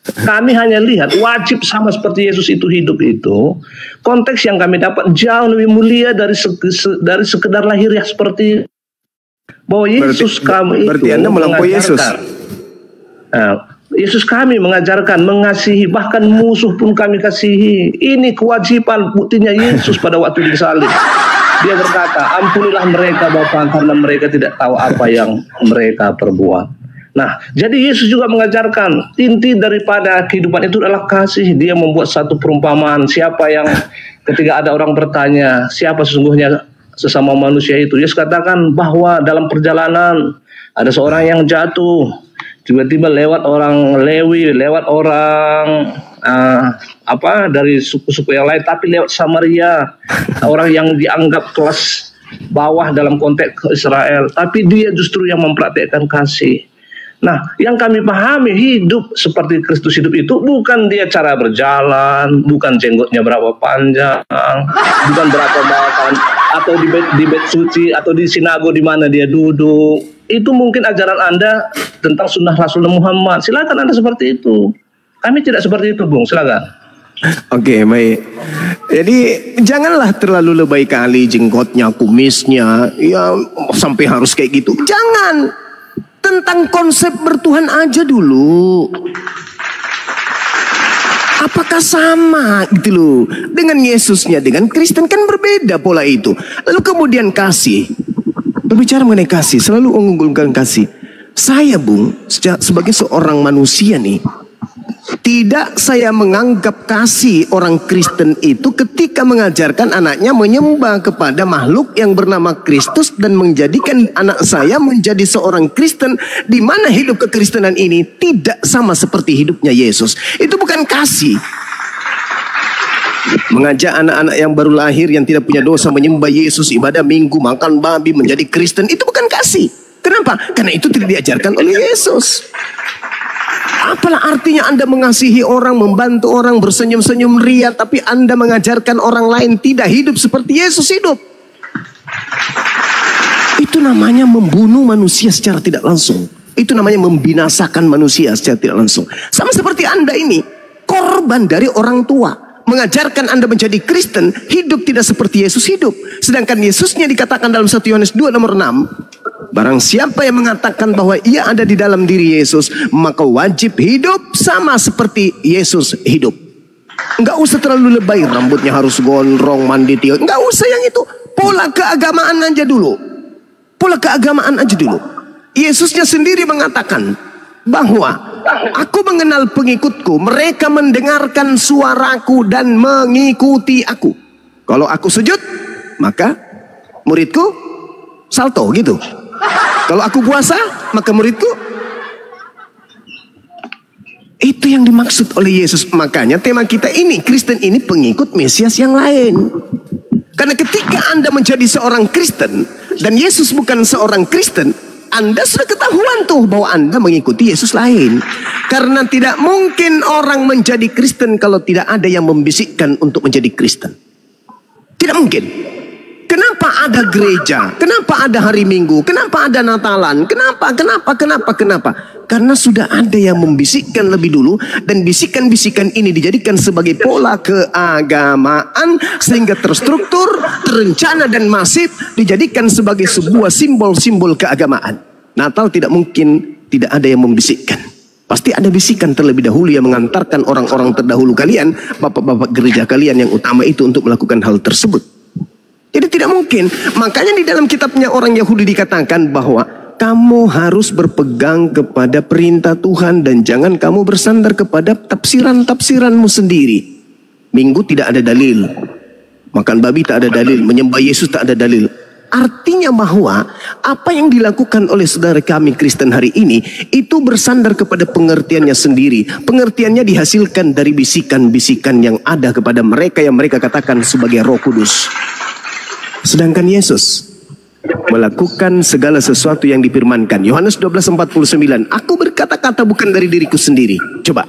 Kami hanya lihat wajib sama seperti Yesus itu hidup itu. Konteks yang kami dapat jauh lebih mulia dari sekedar lahiriah seperti bahwa Yesus berarti Anda melampaui Yesus. Nah, Yesus kami mengajarkan mengasihi, bahkan musuh pun kami kasihi. Ini kewajiban, buktinya Yesus pada waktu disalib. Dia berkata, ampunilah mereka Bapa, karena mereka tidak tahu apa yang mereka perbuat. Nah, jadi Yesus juga mengajarkan inti daripada kehidupan itu adalah kasih. Dia membuat satu perumpamaan. Siapa yang ketika ada orang bertanya, siapa sesungguhnya sesama manusia itu? Yesus katakan bahwa dalam perjalanan ada seorang yang jatuh. Tiba-tiba lewat orang Lewi, lewat orang dari suku-suku yang lain, tapi lewat Samaria, orang yang dianggap kelas bawah dalam konteks Israel, tapi dia justru yang mempraktekkan kasih. Nah, yang kami pahami hidup seperti Kristus hidup itu bukan dia cara berjalan, bukan jenggotnya berapa panjang, bukan berapa makan, atau di bait suci, atau di sinago di mana dia duduk. Itu mungkin ajaran Anda tentang sunnah Rasulullah Muhammad. Silakan Anda seperti itu. Kami tidak seperti itu, Bung. Silakan. Oke, baik. Jadi janganlah terlalu lebay kali jenggotnya, kumisnya, ya sampai harus kayak gitu. Jangan. Tentang konsep bertuhan aja dulu. Apakah sama gitu loh dengan Yesusnya, dengan Kristen? Kan berbeda pola itu. Lalu kemudian kasih. Berbicara mengenai kasih, selalu mengunggulkan kasih. Saya, Bung, sebagai seorang manusia nih, tidak saya menganggap kasih orang Kristen itu ketika mengajarkan anaknya menyembah kepada makhluk yang bernama Kristus dan menjadikan anak saya menjadi seorang Kristen, di mana hidup kekristenan ini tidak sama seperti hidupnya Yesus. Itu bukan kasih. Mengajak anak-anak yang baru lahir yang tidak punya dosa menyembah Yesus, ibadah minggu, makan babi, menjadi Kristen, itu bukan kasih. Kenapa? Karena itu tidak diajarkan oleh Yesus. Apalah artinya Anda mengasihi orang, membantu orang, bersenyum-senyum ria, tapi Anda mengajarkan orang lain tidak hidup seperti Yesus hidup. Itu namanya membunuh manusia secara tidak langsung. Itu namanya membinasakan manusia secara tidak langsung. Sama seperti Anda ini, korban dari orang tua. Mengajarkan Anda menjadi Kristen, hidup tidak seperti Yesus hidup. Sedangkan Yesusnya dikatakan dalam 1 Yohanes 2 nomor 6. Barang siapa yang mengatakan bahwa ia ada di dalam diri Yesus, maka wajib hidup sama seperti Yesus hidup. Enggak usah terlalu lebay, rambutnya harus gondrong, mandi tiap. Enggak usah yang itu. Pola keagamaan aja dulu. Pola keagamaan aja dulu. Yesusnya sendiri mengatakan bahwa aku mengenal pengikutku, mereka mendengarkan suaraku dan mengikuti aku. Kalau aku sujud, maka muridku salto gitu. Kalau aku puasa, maka muridku. Itu yang dimaksud oleh Yesus. Makanya tema kita ini, Kristen ini pengikut Mesias yang lain. Karena ketika Anda menjadi seorang Kristen dan Yesus bukan seorang Kristen, Anda sudah ketahuan tuh bahwa Anda mengikuti Yesus lain. Karena tidak mungkin orang menjadi Kristen kalau tidak ada yang membisikkan untuk menjadi Kristen. Tidak mungkin. Kenapa ada gereja? Kenapa ada hari Minggu? Kenapa ada Natalan? Kenapa? Karena sudah ada yang membisikkan lebih dulu. Dan bisikan-bisikan ini dijadikan sebagai pola keagamaan. Sehingga terstruktur, terencana dan masif. Dijadikan sebagai sebuah simbol-simbol keagamaan. Natal tidak mungkin tidak ada yang membisikkan. Pasti ada bisikan terlebih dahulu yang mengantarkan orang-orang terdahulu kalian, bapak-bapak gereja kalian yang utama itu untuk melakukan hal tersebut. Jadi tidak mungkin. Makanya di dalam kitabnya orang Yahudi dikatakan bahwa kamu harus berpegang kepada perintah Tuhan dan jangan kamu bersandar kepada tafsiran-tafsiranmu sendiri. Minggu tidak ada dalil, makan babi tak ada dalil, menyembah Yesus tak ada dalil. Artinya bahwa apa yang dilakukan oleh saudara kami Kristen hari ini itu bersandar kepada pengertiannya sendiri. Pengertiannya dihasilkan dari bisikan-bisikan yang ada kepada mereka yang mereka katakan sebagai Roh Kudus. Sedangkan Yesus melakukan segala sesuatu yang difirmankan. Yohanes 12:49. Aku berkata-kata bukan dari diriku sendiri. Coba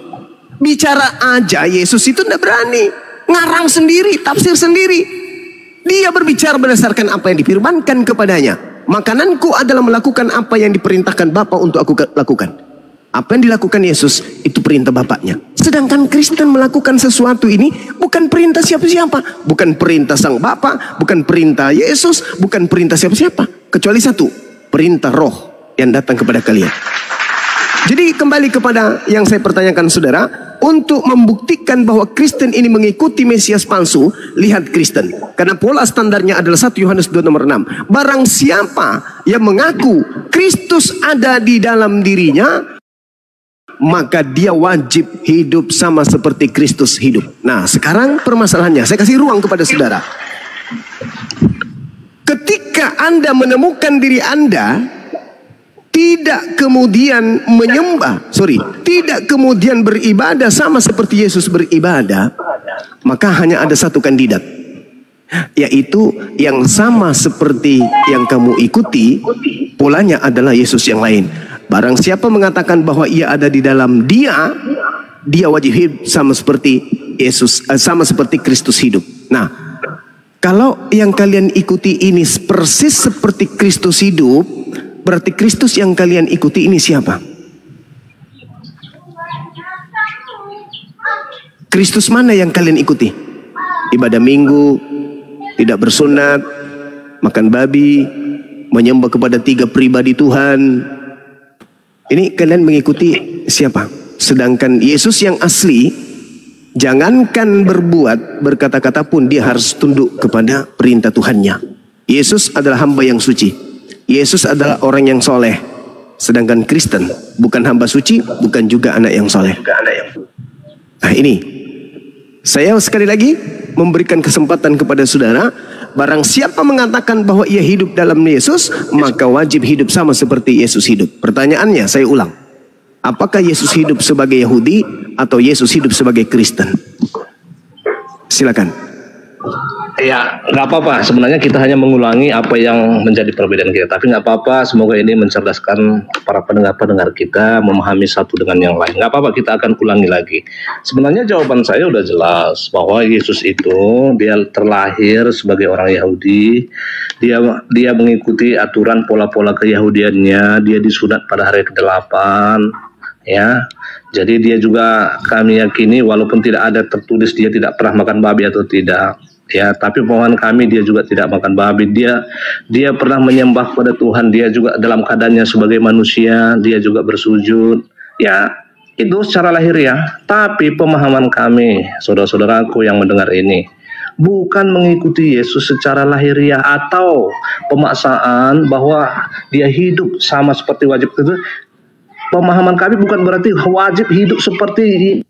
bicara aja Yesus itu tidak berani. Ngarang sendiri, tafsir sendiri. Dia berbicara berdasarkan apa yang difirmankan kepadanya. Makananku adalah melakukan apa yang diperintahkan Bapa untuk aku lakukan. Apa yang dilakukan Yesus itu perintah Bapaknya. Sedangkan Kristen melakukan sesuatu ini bukan perintah siapa-siapa. Bukan perintah Sang Bapa, bukan perintah Yesus, bukan perintah siapa-siapa. Kecuali satu, perintah Roh yang datang kepada kalian. Jadi kembali kepada yang saya pertanyakan saudara, untuk membuktikan bahwa Kristen ini mengikuti Mesias palsu, lihat Kristen. Karena pola standarnya adalah 1 Yohanes 2 nomor 6. Barang siapa yang mengaku Kristus ada di dalam dirinya, maka dia wajib hidup sama seperti Kristus hidup. Nah, sekarang permasalahannya, saya kasih ruang kepada saudara. Ketika Anda menemukan diri Anda tidak kemudian tidak kemudian beribadah sama seperti Yesus beribadah, maka hanya ada satu kandidat, yaitu yang sama seperti yang kamu ikuti, polanya adalah Yesus yang lain. Barang siapa mengatakan bahwa ia ada di dalam dia wajib hidup sama seperti Yesus, sama seperti Kristus hidup. Nah, kalau yang kalian ikuti ini persis seperti Kristus hidup, berarti Kristus yang kalian ikuti ini siapa? Kristus mana yang kalian ikuti? Ibadah minggu, tidak bersunat, makan babi, menyembah kepada 3 pribadi Tuhan. Ini kalian mengikuti siapa? Sedangkan Yesus yang asli, jangankan berbuat, berkata-kata pun dia harus tunduk kepada perintah Tuhannya. Yesus adalah hamba yang suci. Yesus adalah orang yang soleh. Sedangkan Kristen bukan hamba suci, bukan juga anak yang soleh. Nah ini, saya sekali lagi memberikan kesempatan kepada saudara. Barang siapa mengatakan bahwa ia hidup dalam Yesus, maka wajib hidup sama seperti Yesus hidup. Pertanyaannya, saya ulang. Apakah Yesus hidup sebagai Yahudi atau Yesus hidup sebagai Kristen? Silakan. Ya, nggak apa-apa. Sebenarnya kita hanya mengulangi apa yang menjadi perbedaan kita. Tapi nggak apa-apa. Semoga ini mencerdaskan para pendengar-pendengar kita memahami satu dengan yang lain. Nggak apa-apa, kita akan ulangi lagi. Sebenarnya jawaban saya udah jelas bahwa Yesus itu dia terlahir sebagai orang Yahudi. Dia mengikuti aturan pola-pola keyahudiannya. Dia disunat pada hari ke-8. Ya, jadi dia juga kami yakini walaupun tidak ada tertulis dia tidak pernah makan babi atau tidak. Ya, tapi mohon kami dia juga tidak makan babi. Dia pernah menyembah kepada Tuhan. Dia juga dalam keadaannya sebagai manusia, dia juga bersujud. Ya, itu secara lahiriah. Tapi pemahaman kami, saudara-saudaraku yang mendengar ini, bukan mengikuti Yesus secara lahiriah atau pemaksaan bahwa dia hidup sama seperti wajib itu. Pemahaman kami bukan berarti wajib hidup seperti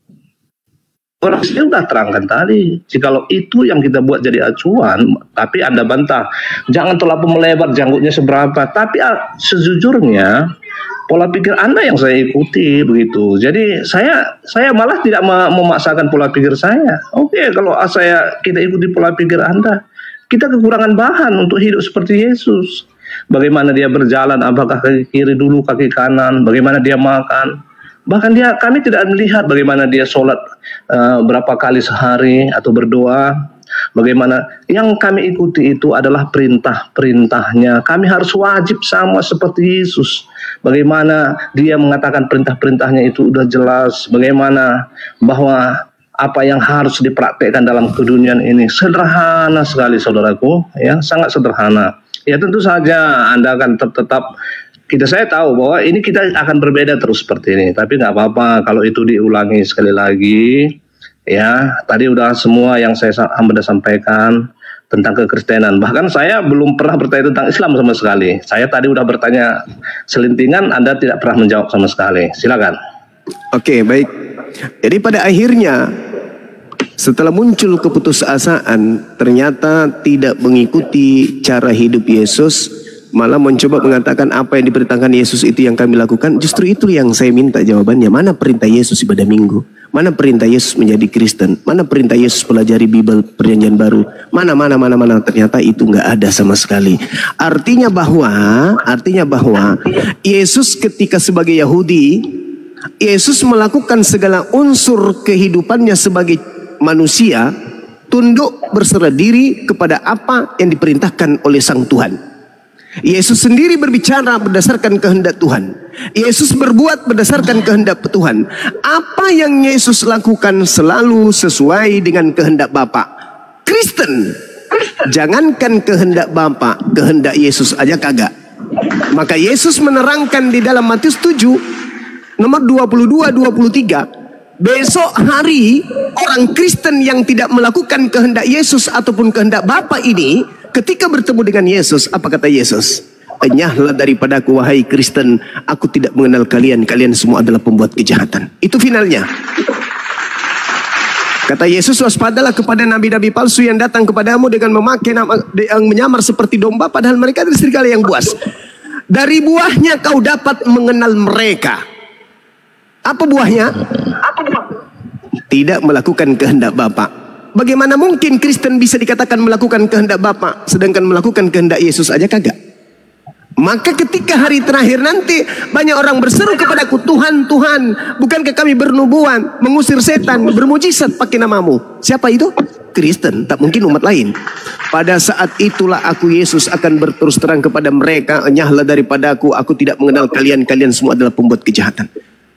orang saya sudah terangkan tadi. Jikalau itu yang kita buat jadi acuan, tapi Anda bantah, jangan terlalu melebar janggutnya seberapa. Tapi sejujurnya pola pikir Anda yang saya ikuti begitu. Jadi saya malah tidak memaksakan pola pikir saya. Oke, kalau kita ikuti pola pikir Anda, kita kekurangan bahan untuk hidup seperti Yesus. Bagaimana dia berjalan, apakah kaki kiri dulu, kaki kanan, bagaimana dia makan. Bahkan kami tidak melihat bagaimana dia sholat berapa kali sehari atau berdoa. Bagaimana yang kami ikuti itu adalah perintah-perintahnya. Kami harus wajib sama seperti Yesus. Bagaimana dia mengatakan perintah-perintahnya itu udah jelas. Bagaimana bahwa apa yang harus dipraktekkan dalam keduniaan ini sederhana sekali saudaraku, ya sangat sederhana. Ya tentu saja Anda akan tetap saya tahu bahwa ini kita akan berbeda terus seperti ini. Tapi nggak apa-apa kalau itu diulangi sekali lagi. Ya tadi udah semua yang saya sampaikan tentang kekristenan. Bahkan saya belum pernah bertanya tentang Islam sama sekali. Saya tadi udah bertanya selintingan, Anda tidak pernah menjawab sama sekali. Silakan. Oke, baik. Jadi pada akhirnya setelah muncul keputusasaan, ternyata tidak mengikuti cara hidup Yesus, malah mencoba mengatakan apa yang diperintahkan Yesus itu yang kami lakukan. Justru itu yang saya minta jawabannya. Mana perintah Yesus ibadah minggu? Mana perintah Yesus menjadi Kristen? Mana perintah Yesus pelajari Bible Perjanjian Baru? Mana? Ternyata itu nggak ada sama sekali. Artinya bahwa Yesus ketika sebagai Yahudi, Yesus melakukan segala unsur kehidupannya sebagai manusia, tunduk berserah diri kepada apa yang diperintahkan oleh Sang Tuhan. Yesus sendiri berbicara berdasarkan kehendak Tuhan. Yesus berbuat berdasarkan kehendak Tuhan. Apa yang Yesus lakukan selalu sesuai dengan kehendak Bapa. Kristen, jangankan kehendak Bapa, kehendak Yesus aja kagak. Maka Yesus menerangkan di dalam Matius 7, nomor 22-23, besok hari orang Kristen yang tidak melakukan kehendak Yesus ataupun kehendak Bapa ini, ketika bertemu dengan Yesus, apa kata Yesus? Enyahlah daripadaku wahai Kristen, aku tidak mengenal kalian, kalian semua adalah pembuat kejahatan. Itu finalnya. Kata Yesus, waspadalah kepada nabi-nabi palsu yang datang kepadamu dengan memakai nama yang menyamar seperti domba, padahal mereka adalah serigala yang buas. Dari buahnya kau dapat mengenal mereka. Apa buahnya? Tidak melakukan kehendak Bapa. Bagaimana mungkin Kristen bisa dikatakan melakukan kehendak Bapa, sedangkan melakukan kehendak Yesus aja kagak? Maka ketika hari terakhir nanti banyak orang berseru kepadaku, Tuhan, Tuhan, bukankah kami bernubuat, mengusir setan, bermujizat pakai namamu? Siapa itu? Kristen, tak mungkin umat lain. Pada saat itulah aku Yesus akan berterus terang kepada mereka, enyahlah daripadaku, aku tidak mengenal kalian, kalian semua adalah pembuat kejahatan.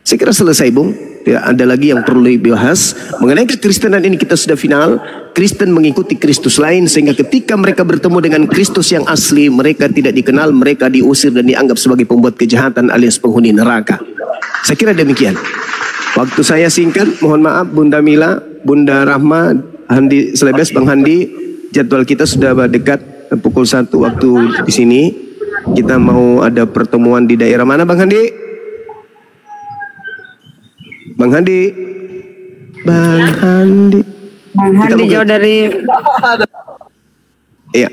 Saya kira selesai, Bung. Tidak ada lagi yang perlu dibahas. Mengenai kekristenan ini kita sudah final. Kristen mengikuti Kristus lain, sehingga ketika mereka bertemu dengan Kristus yang asli, mereka tidak dikenal, mereka diusir dan dianggap sebagai pembuat kejahatan alias penghuni neraka. Saya kira demikian. Waktu saya singkat, mohon maaf Bunda Mila, Bunda Rahma, Handi Selebes, Bang Handi. Jadwal kita sudah dekat pukul 1 waktu di sini. Kita mau ada pertemuan di daerah mana, Bang Handi? Bang Handi, Bang Handi, Bang Handi jauh dari. Iya,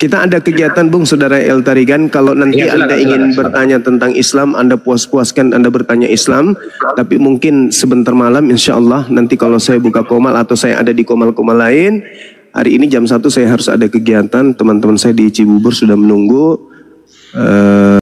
kita ada kegiatan, Bung, Saudara El Tarigan. Kalau nanti ya, Anda ingin bertanya tentang Islam, Anda puas-puaskan Anda bertanya Islam. Tapi mungkin sebentar malam, insya Allah nanti kalau saya buka komal atau saya ada di komal-komal lain. Hari ini jam 1 saya harus ada kegiatan. Teman-teman saya di Cibubur sudah menunggu.